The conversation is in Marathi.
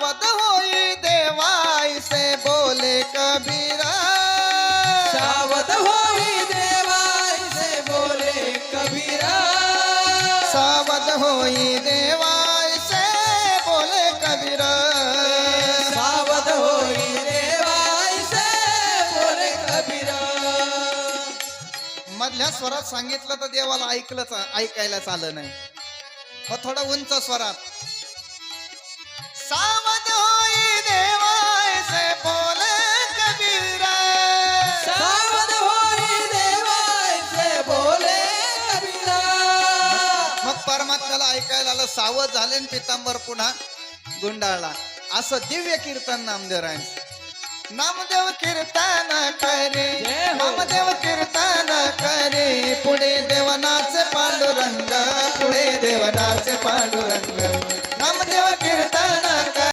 सावध होई देवा ऐसे बोले कबीरा, सावध होई देवा ऐसे बोले कबीरा, सावध होई देवा ऐसे बोले कबीरा, सावध होई देवा ऐसे बोले कबीरा. मधल्या स्वरात सांगितलं तर देवाला ऐकायला आलं नाही. थोडा उंच स्वरात. सावध होई देवा ऐसे बोले कबीरा, सावध होई देवा ऐसे बोले कबीरा. मग परमात्म्याला ऐकायला आलं. सावध झाले आणि पितांबर पुन्हा गुंडाळला. असं दिव्य कीर्तन नामदेवरायांचं. नामदेव कीर्तन करे, नामदेव कीर्तन करे, पुढे देवनाचे पांडुरंग, पुढे देवनाचे पांडुरंग. नामदेव कीर्तन